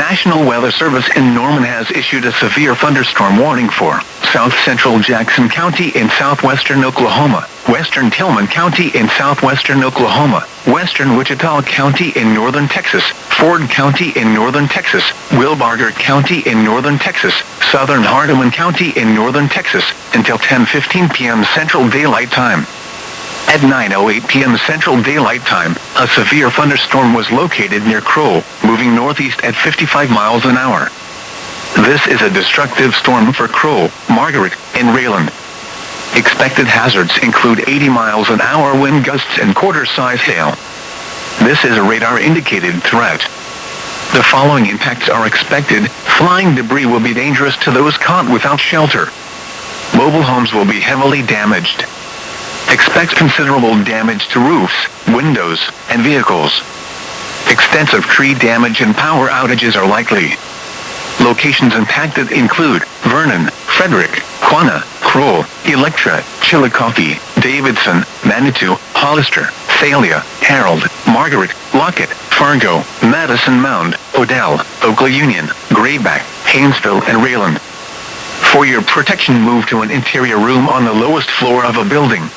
National Weather Service in Norman has issued a severe thunderstorm warning for south central Jackson County in southwestern Oklahoma, western Tillman County in southwestern Oklahoma, western Wichita County in northern Texas, Foard County in northern Texas, Wilbarger County in northern Texas, southern Hardeman County in northern Texas, until 10:15 p.m. Central Daylight Time. At 9:08 p.m. Central Daylight Time, a severe thunderstorm was located near Crowell, moving northeast at 55 miles an hour. This is a destructive storm for Crowell, Margaret, and Rayland. Expected hazards include 80 miles an hour wind gusts and quarter-size hail. This is a radar-indicated threat. The following impacts are expected. Flying debris will be dangerous to those caught without shelter. Mobile homes will be heavily damaged. Expect considerable damage to roofs, windows, and vehicles. Extensive tree damage and power outages are likely. Locations impacted include Vernon, Frederick, Quanah, Crowell, Electra, Chillicothe, Davidson, Manitou, Hollister, Thalia, Harold, Margaret, Lockett, Fargo, Madison Mound, Odell, Oakland Union, Grayback, Haynesville, and Rayland. For your protection, move to an interior room on the lowest floor of a building.